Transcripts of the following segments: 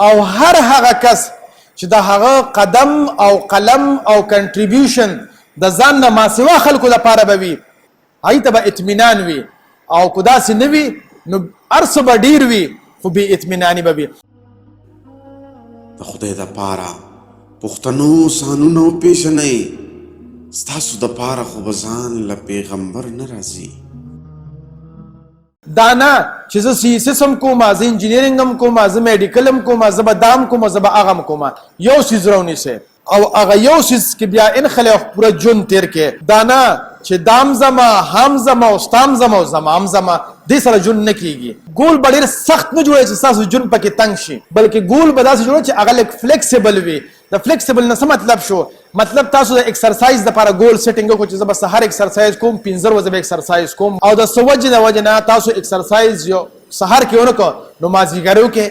او هر هغه کس چې د هغه قدم او قلم او کنټریبیوشن د ځان نه ماسوا خلکو لپاره به وي هغې ته به اطمینان وي او که داسې نه وي نو هر څه به ډېر وي خو بې اطمیناني به وي د خدای دپاره پښتنو سانونه وپېژنئ ستاسو دپاره خو به ځان له پیغمبر نه راځي دا نه چې زه سیسس هم کوم زه انجینرینګ هم کوم زه میډیکل هم کوم زه به دا هم کوم زه به هغه هم کوم یو څیز رونیسئ او هغه یو څیز کې بیا انخلی پوره ژوند تیر کې دا نه چې دام زما هم زما او ستام زما او زما هم زما دې سره ژوند نه کېږي ګول به ډېر سخت نه جوړوي چې ستاسو ژوند پکې تنګ شي بلکې ګول به داسې جوړوي چې هغه لږ فلیکسیبل وي د فلیکسیبل نه څه مطلب شو مطلب تاسو د ایکسرسایز دپاره ګول سیټینګ وکړو چې زه به سهار ایکسرسایز کوم 15 ورځې به ایکسرسایز کوم او د څه وجې د وجې نه تاسو ایکسرسایز یو سهار کې ونه کړو نو مازدیګر یې وکړې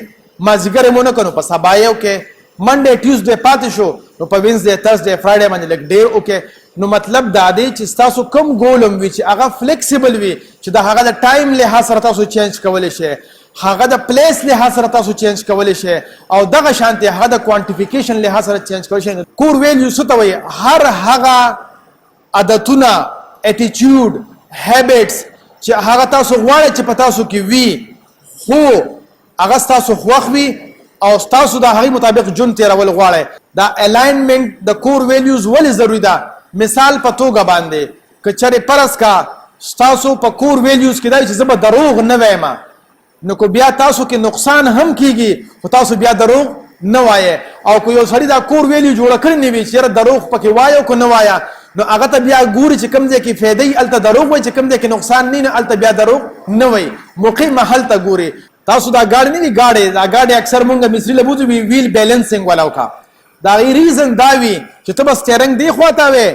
مازدیګر یې ونه کړو نو په سبا یې وکړې منډې ټیوزډې پاتې شو نو په وینزډې ترسډې فرایډې باندې لږ ډېر وکړې نو مطلب دا دی چې ستاسو کوم ګول هم وي چې هغه فلیکسیبل وي چې د هغه د ټایم لحاظ سره تاسو چینج کولی شئ هغه د پلیس لحاظ سره تاسو چینج کولی شئ او دغه شانتې هغه د کوانټیفیکیشن لحاظ سره چینج کولی شئ کور ویلیو څه ته وایي هر هغه عادتونه اټیچیوډ هیبټس چې هغه تاسو غواړئ چې په تاسو کې وي خو هغه ستاسو خوښ وي او ستاسو د هغې مطابق ژوند تېرول غواړئ دا الاینمنټ د کور ویلیوز ولې ضروري ده مثال په توګه باندې که چېرې فرض کا ستاسو په کور ویلیوز کې دا چې زه به دروغ نه وایم نو که بیا تاسو کې نقصان هم کیږي خو تاسو بیا دروغ نه وایې او که یو سړي دا کور ویلیو جوړه کړې نه وي چې یاره دروغ پکې وایه که نه وایه نو هغه ته بیا ګوري چې کوم ځای کې فایده وي هلته دروغ وایي چې کوم ځای کې نقصان نه وي نو هلته بیا دروغ نه وایي موقع محل ته ګوري تاسو دا ګاډي نه وي ګاډي دا ګاډي اکثر مونږ مصري له بوځو ویل بیلنسنګ والا وکړه دا غي ریزن دا وي چې ته به سټیرنګ دی خوا ته وې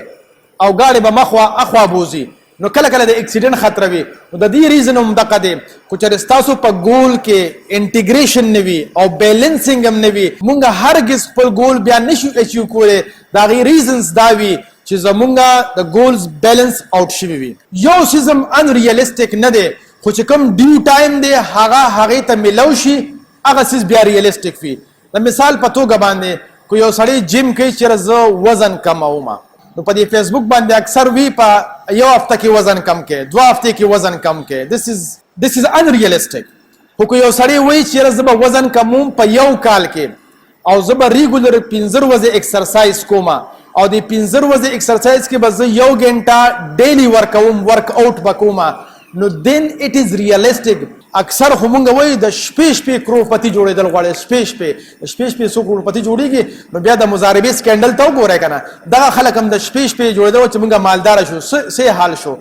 او ګاډي به مخوا اخوا بوځي نو کله کله د اکسیډنټ خطر وي نو د دې ریزن هم دغه دی خو چېرې ستاسو په ګول کې انټیګریشن نه وي او بیلنسنګ هم نه وي مونږ هرګز خپل ګول بیا نشو اچیو کولی د هغې ریزنز دا وي چې زمونږ د ګولز بیلنس آوټ شوي وي یو څیز هم انریلسټک نه دی خو چې کوم ډیو ټایم دی هغه هغې ته میلو شي هغه څیز بیا ریلسټک وي د مثال په توګه باندې که یو سړی جیم کوي چېرې زه وزن کموم نو په دې فیسبوک باندې اکثر وی په یو هفته کې وزن کم کې 2 هفتې کې وزن کم کې this is unrealistic خو که یو سړی وایي چې یاره زه به وزن کموم په یو کال کې او زه به ریګولر 15 ورځې ایکسرسایز کوم او د 15 ورځې ایکسرسایز کې به زه 1 غنټه ډیلی ورک آوټ به کوم نو then it is realistic اکثر خو مونږ وایو د شپې کروڑپتی جوړېدل غواړي شپې څو کروڑپتی جوړېږي نو بیا د مضاربې سکینډل ته وګورئ که نه دغه خلک هم د شپې جوړېدل چې مونږ مالداره شو څه حال شو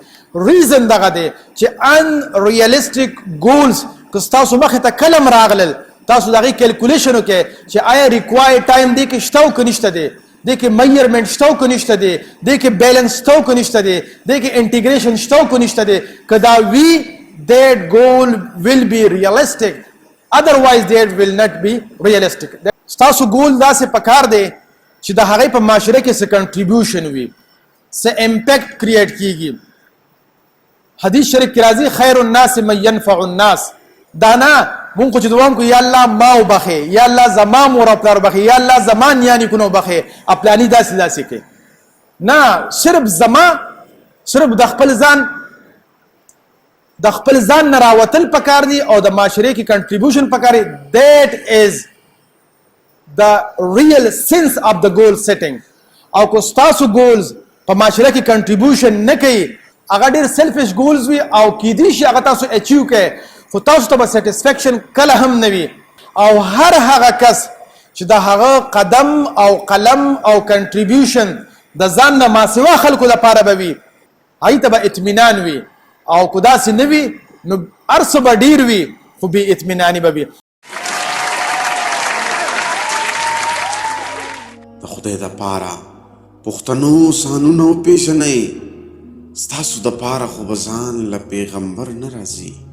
ریزن دغه دی چې ان ریالسټک ګولز که ستاسو مخې ته کلم راغلل تاسو د هغې کیلکولیشن وکړئ چې آیا ریکوایر ټایم دی کې شته او که نشته دی دې کې میرمنټ شته او که نشته دی دې کې بیلنس شته او که نشته دی دې کې انټیګریشن شته او که نشته دی که دا وي that goal will be realistic otherwise that will not be realistic ستاسو ګول داسې پکار دی چې د هغې په معاشره کې څه کنټریبیوشن وي څه امپیکټ کریټ کیږي حدیث شریف کې راځي خیر الناس من ينفع الناس دا نه مونږ خو چې دعا کوو یا الله ما وبخې یا الله زما مور او پلار وبخې یا الله زما نیانې کونه وبخې پلاني داسې کې نه صرف د خپل ځان نه راوتل پکار دي او د معاشرې کې کنټریبیوشن پکار دی that is the real sense of the goal setting او که ستاسو ګولز په معاشره کې کنټریبیوشن نه کوي هغه ډېر سیلفش ګولز وي او کیدای شي هغه تاسو اچیو کړئ خو تاسو ته به سیټسفیکشن کله هم نه وي او هر هغه کس چې د هغه قدم او قلم او کنټریبیوشن د ځان نه ماسوا خلکو لپاره به وي هغې ته به اطمینان وي او که داسې نه وي نو هر څه به ډېر وي خو بې اطمیناني به وي د خدای دپاره پښتنو سانونه وپېژنئ ستاسو دپاره خو به ځان له پیغمبر نه راځي